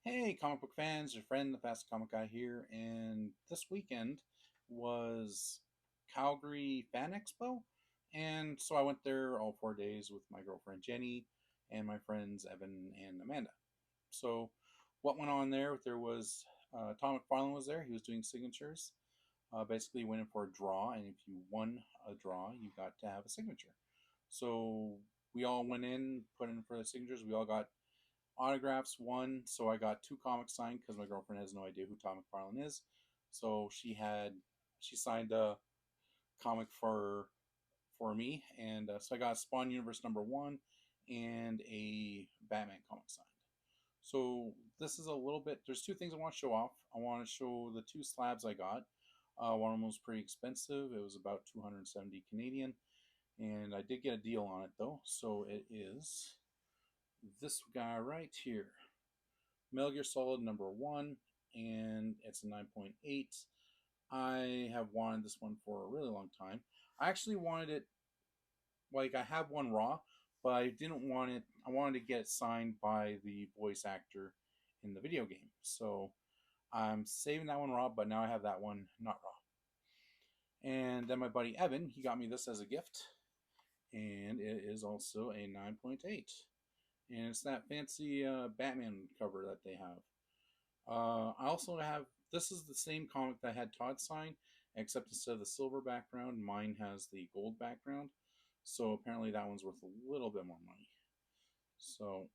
Hey, comic book fans, your friend, the Fast Comic Guy here, and this weekend was Calgary FanExpo, and so I went there all 4 days with my girlfriend Jenny and my friends Evan and Amanda. So, what went on there? There was Tom McFarlane was there. He was doing signatures. Basically, you went in for a draw, and if you won a draw, you got to have a signature. So we all went in, put in for the signatures. We all got autographs. One, so I got two comics signed because my girlfriend has no idea who Tom McFarlane is. So she signed a comic for me, and so I got Spawn Universe #1 and a Batman comic signed. So this is a little bit. There's two things I want to show off. I want to show the two slabs I got. One of them was pretty expensive. It was about 270 Canadian, and I did get a deal on it though. So it is this guy right here. Metal Gear Solid #1, and it's a 9.8. I have wanted this one for a really long time. I actually wanted it, like, I have one raw, but I didn't want it, I wanted to get it signed by the voice actor in the video game. So I'm saving that one raw, but now I have that one not raw. And then my buddy Evan, he got me this as a gift, and it is also a 9.8. And it's that fancy Batman cover that they have. I also have, this is the same comic that I had Todd sign, except instead of the silver background, mine has the gold background. So apparently that one's worth a little bit more money. So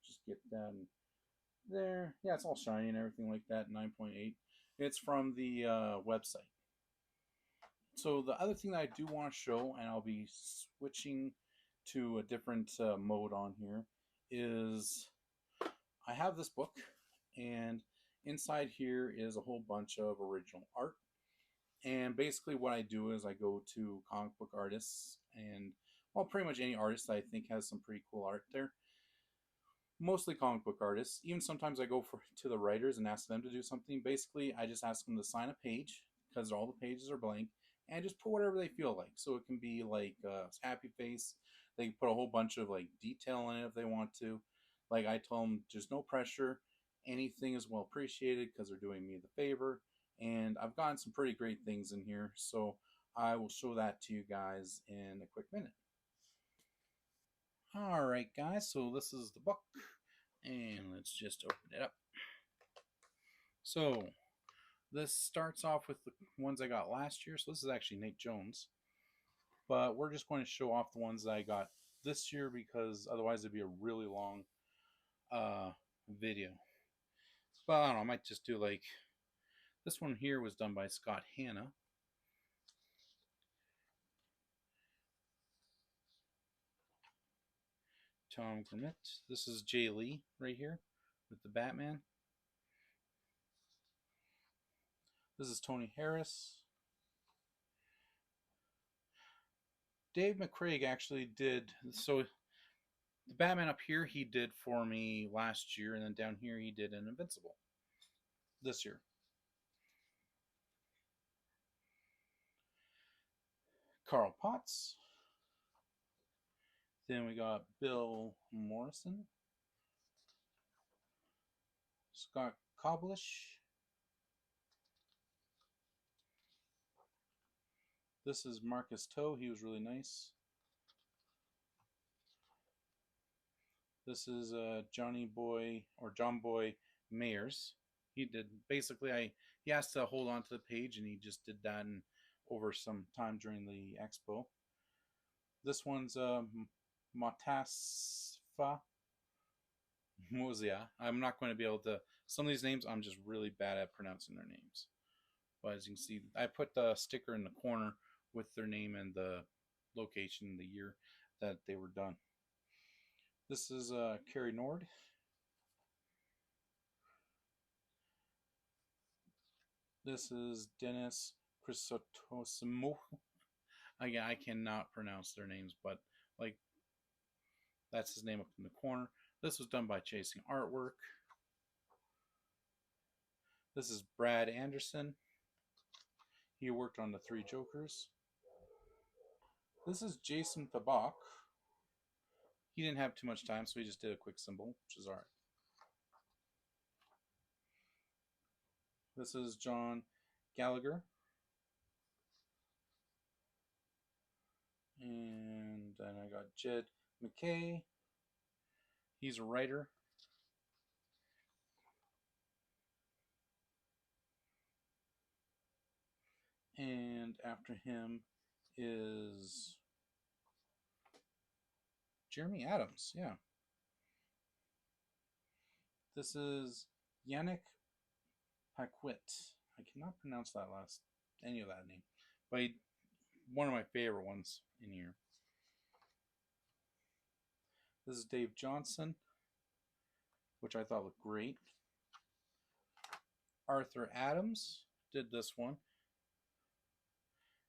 just get that in there. Yeah, it's all shiny and everything like that. 9.8. It's from the website. So the other thing that I do want to show, and I'll be switching to a different mode on here, is I have this book, and inside here is a whole bunch of original art. And basically, what I do is I go to comic book artists and, well, pretty much any artist that I think has some pretty cool art there. Mostly comic book artists. Even sometimes I go to the writers and ask them to do something. Basically, I just ask them to sign a page because all the pages are blank, and just put whatever they feel like. So it can be like a happy face. They can put a whole bunch of like detail in it if they want to. Like I tell them, just no pressure. Anything is well appreciated because they're doing me the favor. And I've gotten some pretty great things in here, so I will show that to you guys in a quick minute. All right, guys. So this is the book, and let's just open it up. So this starts off with the ones I got last year. So this is actually Nate Jones, but we're just going to show off the ones that I got this year because otherwise it'd be a really long uh, video. But I don't know. I might just do like this one here was done by Scott Hanna. Tom Grimmett. This is Jay Lee right here with the Batman. This is Tony Harris. Dave McCraig actually did, so the Batman up here he did for me last year, and then down here he did an Invincible this year. Carl Potts. Then we got Bill Morrison, Scott Koblish. This is Marcus Toe. He was really nice. This is Johnny Boy or John Boy Mayers. He did basically. He asked to hold on to the page, and he just did that in, over some time during the expo. This one's Matasfa Mozia. I'm not going to be able to. Some of these names, I'm just really bad at pronouncing their names. But as you can see, I put the sticker in the corner with their name and the location, the year that they were done. This is Carrie Nord. This is Dennis Chrysotosimo. Again, I cannot pronounce their names, but like that's his name up in the corner. This was done by Chasing Artwork. This is Brad Anderson. He worked on the Three Jokers. This is Jason Tabak. He didn't have too much time, so he just did a quick symbol, which is alright. This is John Gallagher. And then I got Jed McKay. He's a writer. And after him is Jeremy Adams. Yeah. This is Yannick Paquet. I cannot pronounce that any of that name, but one of my favorite ones in here. This is Dave Johnson, which I thought looked great. Arthur Adams did this one,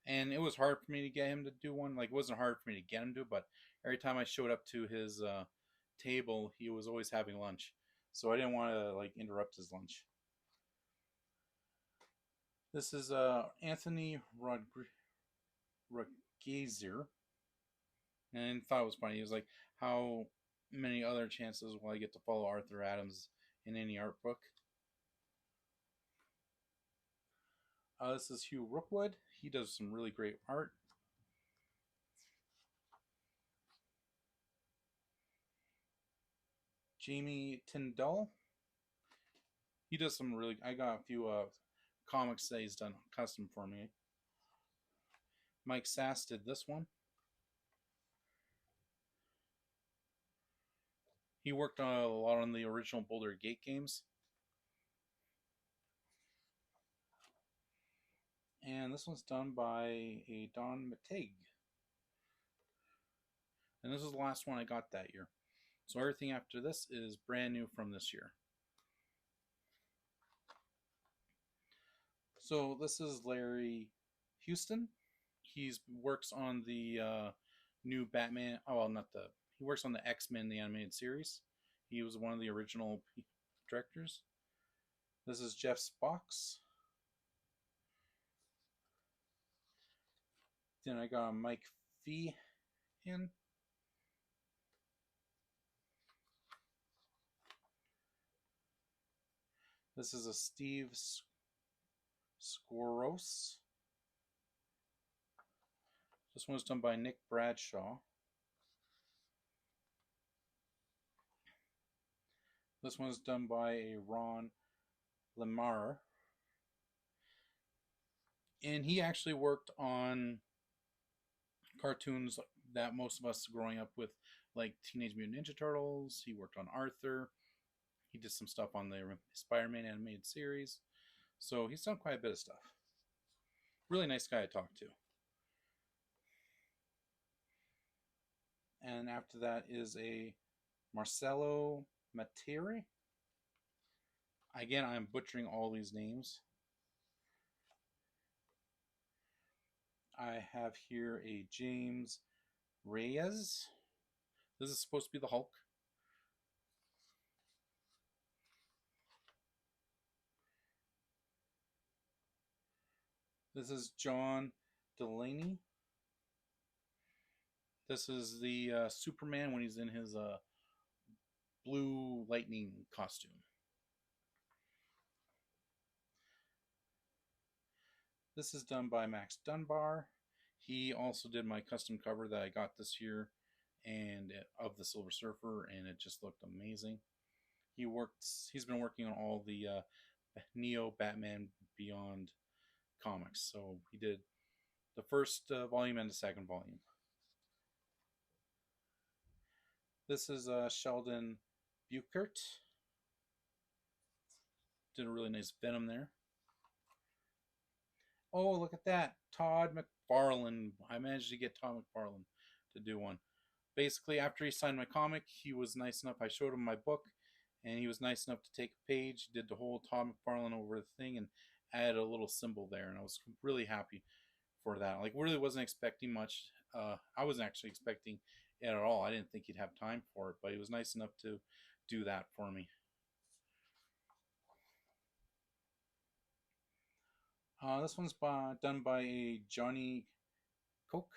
and it was hard for me to get him to do one. Like, it wasn't hard for me to get him to, but every time I showed up to his table, he was always having lunch, so I didn't want to like interrupt his lunch. This is Anthony Rodgazer, and I thought it was funny. He was like, "How many other chances will I get to follow Arthur Adams in any art book?" This is Hugh Rookwood. He does some really great art. Jamie Tyndall. He does some really. I got a few comics that he's done custom for me. Mike Sass did this one. He worked on a lot on the original Boulder Gate games. And this one's done by a Don Mateg. And this is the last one I got that year. So everything after this is brand new from this year. So this is Larry Houston. He works on the new Batman. Oh, well, not the. He works on the X-Men, the animated series. He was one of the original directors. This is Jeff Spox. Then I got Mike Fee in. This is a Steve Squaros. This one was done by Nick Bradshaw. This one's done by a Ron Lemar. And he actually worked on cartoons that most of us growing up with, like Teenage Mutant Ninja Turtles. He worked on Arthur. He did some stuff on the Spider-Man animated series. So he's done quite a bit of stuff. Really nice guy to talk to. And after that is a Marcelo Materi. Again, I'm butchering all these names. I have here a James Reyes. This is supposed to be the Hulk. This is John Delaney. This is the Superman when he's in his blue lightning costume. This is done by Max Dunbar. He also did my custom cover that I got this year and of the Silver Surfer, and it just looked amazing. He's been working on all the Neo Batman Beyond comics. So he did the first volume and the second volume. This is Sheldon Buchert. Did a really nice Venom there. Oh, look at that. Todd McFarlane. I managed to get Todd McFarlane to do one. Basically, after he signed my comic, he was nice enough. I showed him my book, and he was nice enough to take a page, did the whole Todd McFarlane over the thing, and added a little symbol there. And I was really happy for that. Like, really wasn't expecting much. I wasn't actually expecting it at all. I didn't think he'd have time for it, but he was nice enough to do that for me. This one's done by a Johnny Coke.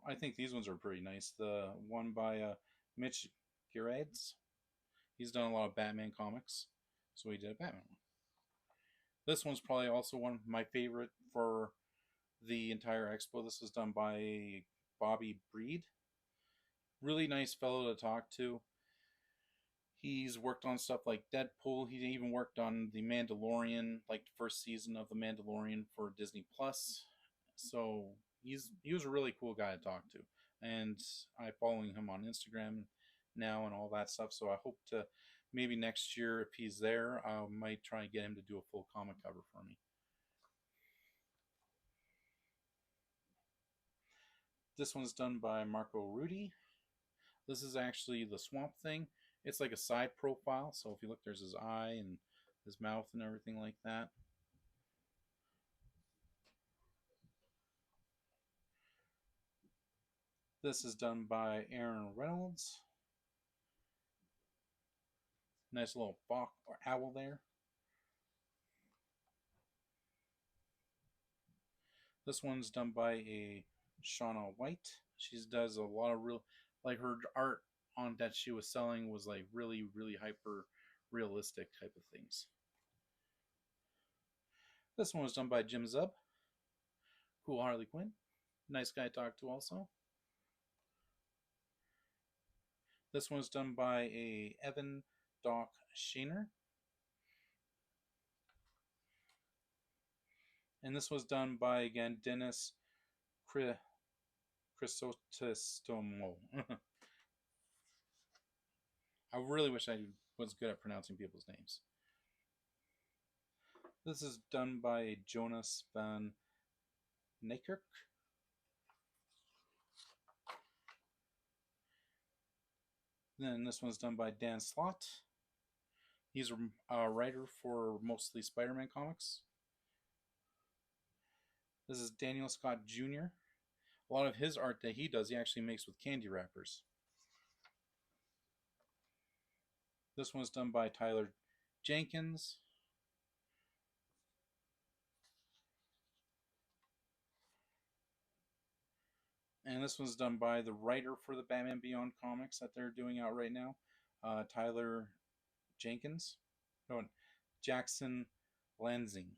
I think these ones are pretty nice. The one by Mitch Gerads. He's done a lot of Batman comics, so he did a Batman one. This one's probably also one of my favorite for the entire expo. This was done by Bobby Breed. Really nice fellow to talk to. He's worked on stuff like Deadpool. He even worked on The Mandalorian, like the first season of The Mandalorian for Disney Plus. So he was a really cool guy to talk to, and I'm following him on Instagram now and all that stuff. So I hope to maybe next year, if he's there, I might try and get him to do a full comic cover for me. This one's done by Marco Rudy. This is actually the Swamp Thing. It's like a side profile, so if you look, there's his eye and his mouth and everything like that. This is done by Aaron Reynolds. Nice little hawk or owl there. This one's done by a Shauna White. She does a lot of real, like her art on that she was selling was like really, really hyper realistic type of things. This one was done by Jim Zub. Cool Harley Quinn. Nice guy to talk to also. This one's done by a Evan Doc Shaner. And this was done by, again, Dennis Chrysostomo. I really wish I was good at pronouncing people's names. This is done by Jonas van Nijkerk. Then this one's done by Dan Slott. He's a writer for mostly Spider-Man comics. This is Daniel Scott Jr. A lot of his art that he does, he actually makes with candy wrappers. This one's done by Tyler Jenkins. And this one's done by the writer for the Batman Beyond comics that they're doing out right now, Tyler Jenkins. No, Jackson Lansing.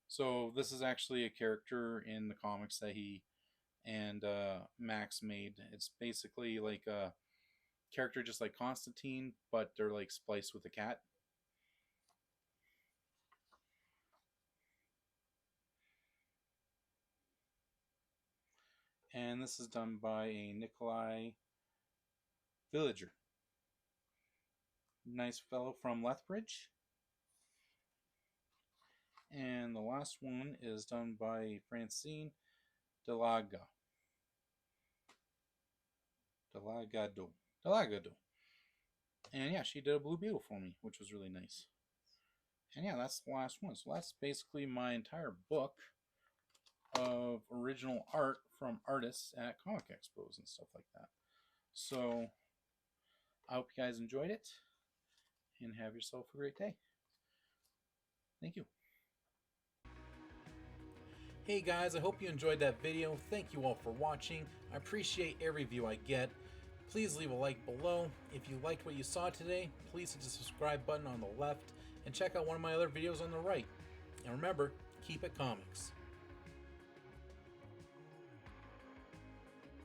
So this is actually a character in the comics that he and Max made. It's basically like a character just like Constantine, but they're like spliced with a cat. And this is done by a Nikolai Villager. Nice fellow from Lethbridge. And the last one is done by Francine Delagado. And yeah, she did a Blue Beetle for me, which was really nice. And yeah, that's the last one. So that's basically my entire book of original art from artists at comic expos and stuff like that. So I hope you guys enjoyed it and have yourself a great day. Thank you. Hey guys, I hope you enjoyed that video. Thank you all for watching. I appreciate every view I get. Please leave a like below. If you liked what you saw today, please hit the subscribe button on the left and check out one of my other videos on the right. And remember, keep it comics.